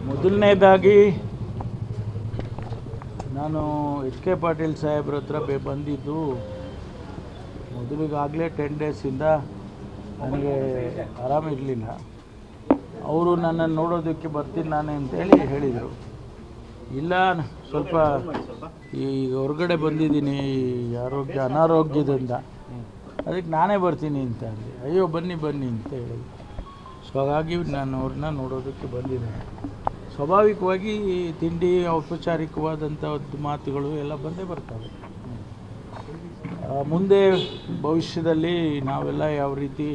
ಮೊದಲನೇದಾಗಿ ನಾನು H K Patil ಸಾಹೇಬ್ರ ಹತ್ರ ಬಂದಿದ್ದು ಮೊದಲಿಗಾಗಲೇ 10 ಡೇಸಿಂದ ನನಗೆ ಆರಾಮಿರಲಿಲ್ಲ. ಅವರು ನನ್ನನ್ನು ನೋಡೋದಕ್ಕೆ ಬರ್ತೀನಿ ನಾನೇ ಅಂತೇಳಿ ಹೇಳಿದರು. ಇಲ್ಲ, ಸ್ವಲ್ಪ ಈ ಹೊರಗಡೆ ಬಂದಿದ್ದೀನಿ ಅನಾರೋಗ್ಯದಿಂದ, ಅದಕ್ಕೆ ನಾನೇ ಬರ್ತೀನಿ ಅಂತ ಅಂದೆ. ಅಯ್ಯೋ ಬನ್ನಿ ಅಂತ ಹೇಳಿದ್ರು. ಸೊ ಹಾಗಾಗಿ ನಾನು ಅವ್ರನ್ನ ನೋಡೋದಕ್ಕೆ ಬಂದಿದ್ದೇನೆ. ಸ್ವಾಭಾವಿಕವಾಗಿ ತಿಂಡಿ ಔಪಚಾರಿಕವಾದಂಥ ಮಾತುಗಳು ಎಲ್ಲ ಬಂದೇ ಬರ್ತವೆ. ಮುಂದೆ ಭವಿಷ್ಯದಲ್ಲಿ ನಾವೆಲ್ಲ ಯಾವ ರೀತಿ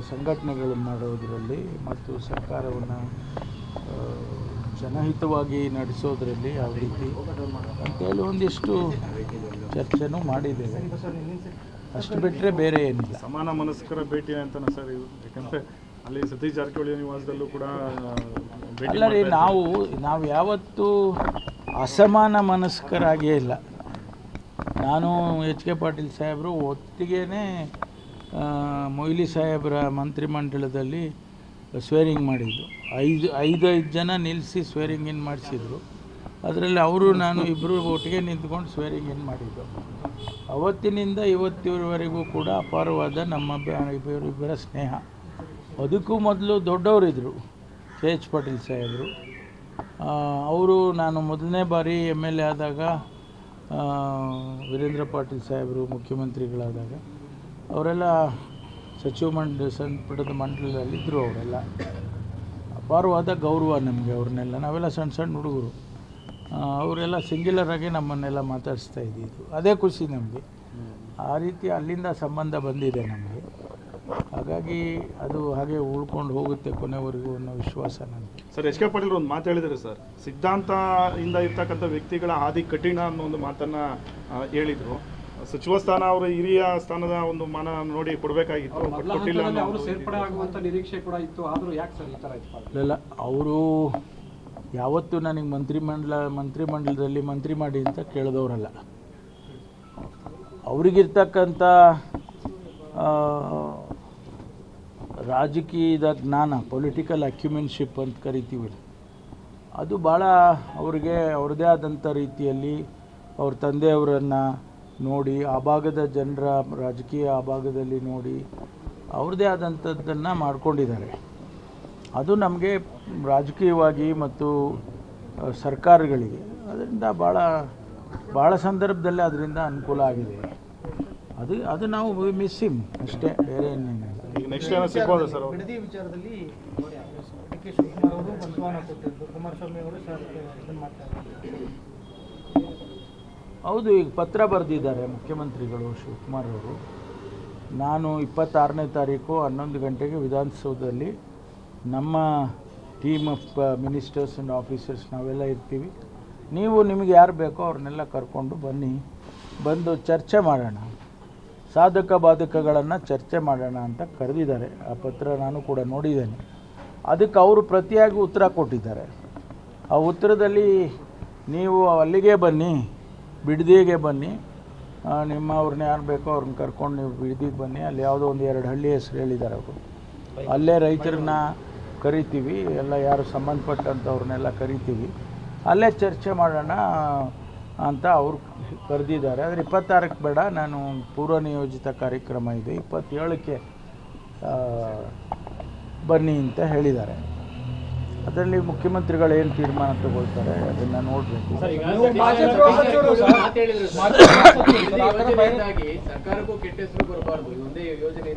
ಸಂಘಟನೆಗಳನ್ನು ಮಾಡೋದರಲ್ಲಿ ಮತ್ತು ಸರ್ಕಾರವನ್ನು ಜನಹಿತವಾಗಿ ನಡೆಸೋದರಲ್ಲಿ ಯಾವ ರೀತಿ ಅಂತೇಳಿ ಒಂದಿಷ್ಟು ಚರ್ಚೆನೂ ಮಾಡಿದ್ದೇವೆ. ಅಷ್ಟು ಬಿಟ್ಟರೆ ಬೇರೆ ಏನಿಲ್ಲ. ಸಮಾನ ಮನಸ್ಕರ ಭೇಟಿ ಅಂತನ ಸರ್ ಇದು, ಯಾಕಂದರೆ ಅಲ್ಲಿ ಸತೀಶ್ ಜಾರಕಿಹೊಳಿ ನಿವಾಸದಲ್ಲೂ ಕೂಡ ಅಲ್ಲ ರೀ, ನಾವು ಯಾವತ್ತೂ ಅಸಮಾನ ಮನಸ್ಕರಾಗೇ ಇಲ್ಲ. ನಾನು ಎಚ್ ಕೆ ಪಾಟೀಲ್ ಸಾಹೇಬರು ಒಟ್ಟಿಗೆ ಮೊಯ್ಲಿ ಸಾಹೇಬರ ಮಂತ್ರಿಮಂಡಲದಲ್ಲಿ ಸ್ವೇರಿಂಗ್ ಮಾಡಿದ್ದು. ಐದು ಜನ ನಿಲ್ಲಿಸಿ ಸ್ವೇರಿಂಗ್ ಇನ್ ಮಾಡಿಸಿದ್ರು. ಅದರಲ್ಲಿ ಅವರು ನಾನು ಇಬ್ಬರು ಒಟ್ಟಿಗೆ ನಿಂತ್ಕೊಂಡು ಸ್ವೇರಿಂಗ್ ಇನ್ ಮಾಡಿದ್ದು. ಅವತ್ತಿನಿಂದ ಇವತ್ತಿನವರೆಗೂ ಕೂಡ ಅಪಾರವಾದ ನಮ್ಮ ಇಬ್ಬರ ಸ್ನೇಹ. ಅದಕ್ಕೂ ಮೊದಲು ದೊಡ್ಡವರಿದ್ದರು, ಕೆ ಎಚ್ ಪಾಟೀಲ್ ಸಾಹೇಬರು. ಅವರು ನಾನು ಮೊದಲನೇ ಬಾರಿ MLA ಆದಾಗ, ವೀರೇಂದ್ರ ಪಾಟೀಲ್ ಸಾಹೇಬರು ಮುಖ್ಯಮಂತ್ರಿಗಳಾದಾಗ ಅವರೆಲ್ಲ ಸಂಪುಟದ ಮಂಡಲದಲ್ಲಿದ್ದರು. ಅವರೆಲ್ಲ ಅಪಾರವಾದ ಗೌರವ ನಮಗೆ. ಅವ್ರನ್ನೆಲ್ಲ ನಾವೆಲ್ಲ ಸಣ್ಣ ಹುಡುಗರು, ಅವರೆಲ್ಲ ಸಿಂಗ್ಯುಲರಾಗಿ ನಮ್ಮನ್ನೆಲ್ಲ ಮಾತಾಡಿಸ್ತಾ ಇದ್ದಿದ್ದು. ಅದೇ ಖುಷಿ ನಮಗೆ. ಆ ರೀತಿ ಅಲ್ಲಿಂದ ಸಂಬಂಧ ಬಂದಿದೆ ನಮಗೆ. ಹಾಗಾಗಿ ಅದು ಹಾಗೆ ಉಳ್ಕೊಂಡು ಹೋಗುತ್ತೆ ಕೊನೆವರೆಗೂ ಅನ್ನೋ ವಿಶ್ವಾಸ ನನಗೆ. ಸರ್, ಎಚ್ ಕೆ ಪಾಟೀಲ್ ಒಂದು ಮಾತು ಹೇಳಿದ್ದಾರೆ ಸರ್, ಸಿದ್ಧಾಂತದಿಂದ ಇರ್ತಕ್ಕಂಥ ವ್ಯಕ್ತಿಗಳ ಹಾದಿ ಕಠಿಣ ಅನ್ನೋ ಒಂದು ಮಾತನ್ನು ಹೇಳಿದರು. ಸಚಿವ ಸ್ಥಾನ ಅವರ ಹಿರಿಯ ಸ್ಥಾನದ ಒಂದು ಮಾನ ನೋಡಿ ಕೊಡಬೇಕಾಗಿತ್ತು, ಕೊಟ್ಟಿಲ್ಲ. ಇಲ್ಲ, ಅವರು ಯಾವತ್ತೂ ನನಗೆ ಮಂತ್ರಿಮಂಡಲದಲ್ಲಿ ಮಂತ್ರಿ ಮಾಡಿ ಅಂತ ಕೇಳಿದವರಲ್ಲ. ಅವರಿಗಿರ್ತಕ್ಕಂಥ ರಾಜಕೀಯದ ಜ್ಞಾನ, ಪೊಲಿಟಿಕಲ್ ಅಕ್ಯುಮೆನ್ಶಿಪ್ ಅಂತ ಕರಿತೀವಿ, ಅದು ಭಾಳ ಅವ್ರಿಗೆ ಅವ್ರದ್ದೇ ಆದಂಥ ರೀತಿಯಲ್ಲಿ ಅವ್ರ ತಂದೆಯವರನ್ನು ನೋಡಿ, ಆ ಭಾಗದ ಜನರ ರಾಜಕೀಯ ಆ ಭಾಗದಲ್ಲಿ ನೋಡಿ ಅವ್ರದ್ದೇ ಆದಂಥದ್ದನ್ನು ಮಾಡ್ಕೊಂಡಿದ್ದಾರೆ. ಅದು ನಮಗೆ ರಾಜಕೀಯವಾಗಿ ಮತ್ತು ಸರ್ಕಾರಗಳಿಗೆ ಅದರಿಂದ ಭಾಳ ಸಂದರ್ಭದಲ್ಲಿ ಅದರಿಂದ ಅನುಕೂಲ ಆಗಿದೆ. ಅದು ನಾವು ಮಿಸ್ ಹಿಮ್ ಅಷ್ಟೇ, ಬೇರೆ ಏನೇನಿಲ್ಲ. ನೆಕ್ಸ್ಟ್ ಏನೋ ಸಿಗ್ಬೋದು ಸರ್. ಬಿಡದಿ ವಿಚಾರದಲ್ಲಿ ಡಿ ಕೆ ಶಿವಕುಮಾರ್ ಅವರು ಬಂಧುವಾನ ಕೊಟ್ಟಿದ್ದು, ಕುಮಾರಸ್ವಾಮಿ ಅವರು ಇದನ್ನು ಮಾಡ್ತಾರೆ. ಹೌದು, ಈಗ ಪತ್ರ ಬರೆದಿದ್ದಾರೆ ಮುಖ್ಯಮಂತ್ರಿಗಳು ಶಿವಕುಮಾರ್ ಅವರು. ನಾನು 26ನೇ ತಾರೀಕು 11 ಗಂಟೆಗೆ ವಿಧಾನಸೌಧದಲ್ಲಿ ನಮ್ಮ team of ministers and officers ನಾವೆಲ್ಲ ಇರ್ತೀವಿ. ನಿಮಗೆ ಯಾರು ಬೇಕೋ ಅವ್ರನ್ನೆಲ್ಲ ಕರ್ಕೊಂಡು ಬನ್ನಿ, ಬಂದು ಚರ್ಚೆ ಮಾಡೋಣ, ಸಾಧಕ ಬಾಧಕಗಳನ್ನು ಚರ್ಚೆ ಮಾಡೋಣ ಅಂತ ಕರೆದಿದ್ದಾರೆ. ಆ ಪತ್ರ ನಾನು ಕೂಡ ನೋಡಿದ್ದೇನೆ. ಅದಕ್ಕೆ ಅವರು ಪ್ರತಿಯಾಗಿ ಉತ್ತರ ಕೊಟ್ಟಿದ್ದಾರೆ. ಆ ಉತ್ತರದಲ್ಲಿ ನೀವು ಅಲ್ಲಿಗೆ ಬನ್ನಿ, ಬಿಡದಿಗೆ ಬನ್ನಿ, ಅವ್ರನ್ನ ಯಾರು ಬೇಕೋ ಅವ್ರನ್ನ ಕರ್ಕೊಂಡು ನೀವು ಬಿಡದಿಗೆ ಬನ್ನಿ, ಅಲ್ಲಿ ಯಾವುದೋ 1-2 ಹಳ್ಳಿ ಹೆಸರು ಹೇಳಿದ್ದಾರೆ ಅವರು. ಅಲ್ಲೇ ರೈತರನ್ನ ಕರಿತೀವಿ, ಎಲ್ಲ ಯಾರು ಸಂಬಂಧಪಟ್ಟಂಥವ್ರನ್ನೆಲ್ಲ ಕರಿತೀವಿ, ಅಲ್ಲೇ ಚರ್ಚೆ ಮಾಡೋಣ ಅಂತ ಅವರು ಕರೆದಿದ್ದಾರೆ. ಆದರೆ 26ಕ್ಕೆ ಬೇಡ, ನಾನು ಪೂರ್ವ ನಿಯೋಜಿತ ಕಾರ್ಯಕ್ರಮ ಇದೆ, 27ಕ್ಕೆ ಬನ್ನಿ ಅಂತ ಹೇಳಿದ್ದಾರೆ. ಅದರಲ್ಲಿ ಮುಖ್ಯಮಂತ್ರಿಗಳು ಏನು ತೀರ್ಮಾನ ತಗೊಳ್ತಾರೆ ಅದನ್ನು ನೋಡಬೇಕು. ಸರ್ಕಾರಕ್ಕೂ ಕೆಟ್ಟ ಹೆಸರು ಬರಬಾರ್ದು, ಒಂದೇ ಯೋಜನೆ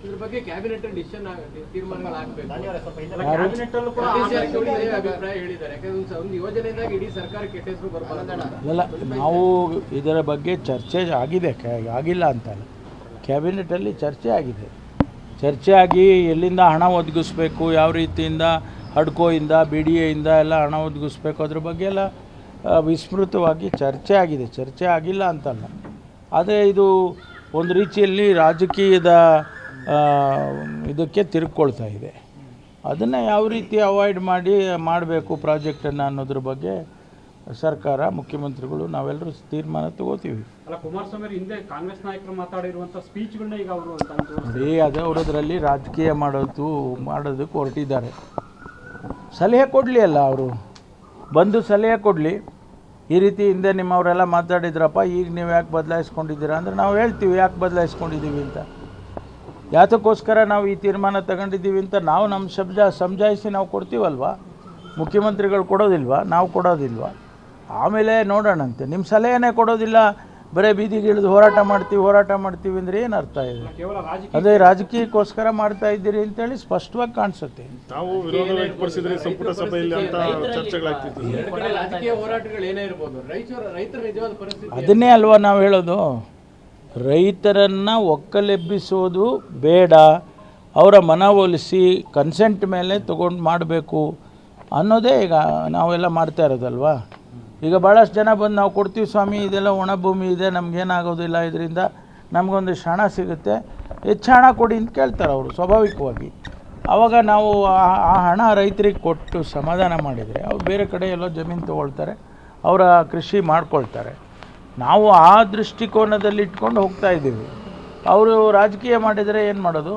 ಇದ್ರ ಬಗ್ಗೆ ಕ್ಯಾಬಿನೆಟ್ ಡಿಸಿಷನ್ ತೀರ್ಮಾನಗಳಾಗಬೇಕು. ಅಭಿಪ್ರಾಯ ಹೇಳಿದ್ದಾರೆ. ಯಾಕಂದ್ರೆ ಒಂದು ಯೋಜನೆಯಿಂದಾಗಿ ಇಡೀ ಸರ್ಕಾರ ಕೆಟ್ಟ ಹೆಸರು ಬರಬಾರ್ದು. ಅಲ್ಲ, ನಾವು ಇದರ ಬಗ್ಗೆ ಚರ್ಚೆ ಆಗಿದೆ, ಆಗಿಲ್ಲ ಅಂತಲ್ಲ. ಕ್ಯಾಬಿನೆಟಲ್ಲಿ ಚರ್ಚೆ ಆಗಿದೆ. ಚರ್ಚೆ ಆಗಿ ಎಲ್ಲಿಂದ ಹಣ ಒದಗಿಸ್ಬೇಕು, ಯಾವ ರೀತಿಯಿಂದ ಹಡ್ಕೋಯಿಂದ BDAಯಿಂದ ಎಲ್ಲ ಹಣ ಒದಗಿಸ್ಬೇಕು, ಅದ್ರ ಬಗ್ಗೆ ಎಲ್ಲ ವಿಸ್ತೃತವಾಗಿ ಚರ್ಚೆ ಆಗಿದೆ. ಚರ್ಚೆ ಆಗಿಲ್ಲ ಅಂತಲ್ಲ. ಆದರೆ ಇದು ಒಂದು ರೀತಿಯಲ್ಲಿ ರಾಜಕೀಯದ ಇದಕ್ಕೆ ತಿರುಗ್ಕೊಳ್ತಾ ಇದೆ. ಅದನ್ನು ಯಾವ ರೀತಿ ಅವಾಯ್ಡ್ ಮಾಡಬೇಕು ಪ್ರಾಜೆಕ್ಟನ್ನು ಅನ್ನೋದ್ರ ಬಗ್ಗೆ ಸರ್ಕಾರ ಮುಖ್ಯಮಂತ್ರಿಗಳು ನಾವೆಲ್ಲರೂ ತೀರ್ಮಾನ ತಗೋತೀವಿ. ಅಲ್ಲ, ಕುಮಾರಸ್ವಾಮಿ ಅವರು ಹಿಂದೆ ಕಾಂಗ್ರೆಸ್ ನಾಯಕರು ಮಾತಾಡಿರುವಂಥ ಸ್ಪೀಚ್ಗಳನ್ನ ಈಗ ಅವರು ನೋಡಿ, ಅದು ಅವರದ್ರಲ್ಲಿ ರಾಜಕೀಯ ಮಾಡೋದಕ್ಕೆ ಹೊರಟಿದ್ದಾರೆ. ಸಲಹೆ ಕೊಡಲಿ ಅಲ್ಲ, ಅವರು ಬಂದು ಸಲಹೆ ಕೊಡಲಿ. ಈ ರೀತಿ ಹಿಂದೆ ನಿಮ್ಮವರೆಲ್ಲ ಮಾತಾಡಿದ್ರಪ್ಪ, ಈಗ ನೀವು ಯಾಕೆ ಬದಲಾಯಿಸ್ಕೊಂಡಿದ್ದೀರಾ ಅಂದರೆ ನಾವು ಹೇಳ್ತೀವಿ ಯಾಕೆ ಬದಲಾಯಿಸ್ಕೊಂಡಿದ್ದೀವಿ ಅಂತ, ಯಾತಕ್ಕೋಸ್ಕರ ನಾವು ಈ ತೀರ್ಮಾನ ತಗೊಂಡಿದ್ದೀವಿ ಅಂತ ನಾವು ನಮ್ಮ ಸಮಜಾಯಿಸಿ ನಾವು ಕೊಡ್ತೀವಲ್ವ. ಮುಖ್ಯಮಂತ್ರಿಗಳು ಕೊಡೋದಿಲ್ವಾ, ನಾವು ಕೊಡೋದಿಲ್ವಾ? ಆಮೇಲೆ ನೋಡೋಣಂತೆ. ನಿಮ್ಮ ಸಲಹೆನೇ ಕೊಡೋದಿಲ್ಲ, ಬರೀ ಬೀದಿಗೆ ಇಳಿದು ಹೋರಾಟ ಮಾಡ್ತೀವಿ ಅಂದರೆ ಏನು ಅರ್ಥ ಇದೆ? ಅದೇ ರಾಜಕೀಯಕ್ಕೋಸ್ಕರ ಮಾಡ್ತಾ ಇದ್ದೀರಿ ಅಂತೇಳಿ ಸ್ಪಷ್ಟವಾಗಿ ಕಾಣಿಸುತ್ತೆ. ನಾವು ವಿರೋಧ ವ್ಯಕ್ತಪಡಿಸಿದ್ರೆ ಸಂಪುಟ ಸಭೆಯಲ್ಲಿ ಅಂತ ಚರ್ಚೆಗಳಾಗ್ತಿತ್ತು. ಎರಡು ಕಡೆ ರಾಜಕೀಯ ಹೋರಾಟಗಳು ಏನೇ ಇರ್ಬೋದು, ರೈತರ ನಿಜವಾದ ಪರಿಸ್ಥಿತಿ ಅದನ್ನೇ ಅಲ್ವಾ ನಾವು ಹೇಳೋದು. ರೈತರನ್ನು ಒಕ್ಕಲೆಬ್ಬಿಸೋದು ಬೇಡ, ಅವರ ಮನವೊಲಿಸಿ ಕನ್ಸೆಂಟ್ ಮೇಲೆ ತೊಗೊಂಡು ಮಾಡಬೇಕು ಅನ್ನೋದೇ ಈಗ ನಾವೆಲ್ಲ ಮಾಡ್ತಾ ಇರೋದಲ್ವಾ. ಈಗ ಭಾಳಷ್ಟು ಜನ ಬಂದು ನಾವು ಕೊಡ್ತೀವಿ ಸ್ವಾಮಿ, ಇದೆಲ್ಲ ಒಣ ಭೂಮಿ ಇದೆ, ನಮಗೇನಾಗೋದಿಲ್ಲ, ಇದರಿಂದ ನಮಗೊಂದಿಷ್ಟು ಹಣ ಸಿಗುತ್ತೆ, ಹೆಚ್ಚು ಹಣ ಕೊಡಿ ಅಂತ ಕೇಳ್ತಾರೆ ಅವರು ಸ್ವಾಭಾವಿಕವಾಗಿ. ಆವಾಗ ನಾವು ಆ ಹಣ ರೈತರಿಗೆ ಕೊಟ್ಟು ಸಮಾಧಾನ ಮಾಡಿದರೆ ಅವ್ರು ಬೇರೆ ಕಡೆ ಎಲ್ಲೋ ಜಮೀನು ತೊಗೊಳ್ತಾರೆ, ಅವರ ಕೃಷಿ ಮಾಡ್ಕೊಳ್ತಾರೆ. ನಾವು ಆ ದೃಷ್ಟಿಕೋನದಲ್ಲಿ ಇಟ್ಕೊಂಡು ಹೋಗ್ತಾ ಇದ್ದೀವಿ. ಅವರು ರಾಜಕೀಯ ಮಾಡಿದರೆ ಏನು ಮಾಡೋದು?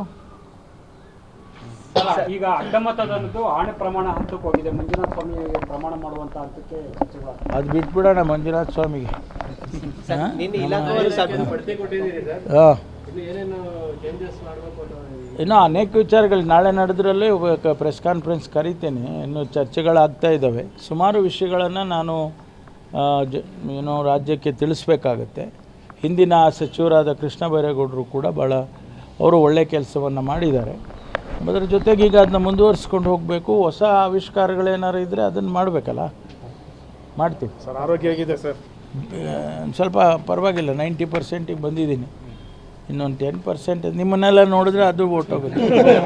ಈಗ ಅಡ್ಡಮತದಲ್ಲದು ಆಣೆ ಪ್ರಮಾಣ ಹಂತಕ್ಕೆ ಹೋಗಿದೆ. ಮಂಜುನಾಥ ಸ್ವಾಮಿ ಪ್ರಮಾಣ ಮಾಡುವಂಥ ಹಂತಕ್ಕೆ ಅದು ಬಿಟ್ಬಿಡೋಣ ಮಂಜುನಾಥ ಸ್ವಾಮಿಗೆ. ಬಡ್ತಿ ಕೊಟ್ಟಿದ್ದೀರಿ ಸರ್, ಹಾಂ, ಇನ್ನು ಏನೇನು ಚೇಂಜಸ್ ಮಾಡಬೇಕು? ಇನ್ನೂ ಅನೇಕ ವಿಚಾರಗಳು ನಾಳೆ ನಡೆದ್ರಲ್ಲೇ ಪ್ರೆಸ್ ಕಾನ್ಫರೆನ್ಸ್ ಕರಿತೇನೆ. ಇನ್ನೂ ಚರ್ಚೆಗಳಾಗ್ತಾ ಇದ್ದಾವೆ. ಸುಮಾರು ವಿಷಯಗಳನ್ನು ನಾನು ರಾಜ್ಯಕ್ಕೆ ತಿಳಿಸ್ಬೇಕಾಗತ್ತೆ. ಹಿಂದಿನ ಸಚಿವರಾದ ಕೃಷ್ಣ ಬೈರೇಗೌಡರು ಕೂಡ ಭಾಳ ಅವರು ಒಳ್ಳೆಯ ಕೆಲಸವನ್ನು ಮಾಡಿದ್ದಾರೆ. ಅದರ ಜೊತೆಗೆ ಈಗ ಅದನ್ನ ಮುಂದುವರಿಸ್ಕೊಂಡು ಹೋಗಬೇಕು. ಹೊಸ ಆವಿಷ್ಕಾರಗಳೇನಾರು ಇದ್ದರೆ ಅದನ್ನು ಮಾಡಬೇಕಲ್ಲ, ಮಾಡ್ತೀವಿ. ಸರ್ ಆರೋಗ್ಯ ಹೇಗಿದೆ ಸರ್? ಸ್ವಲ್ಪ ಪರವಾಗಿಲ್ಲ, 90% ಬಂದಿದ್ದೀನಿ. ಇನ್ನೊಂದು 10% ನಿಮ್ಮನ್ನೆಲ್ಲ ನೋಡಿದ್ರೆ ಅದು ಓಟೋಗುತ್ತೆ.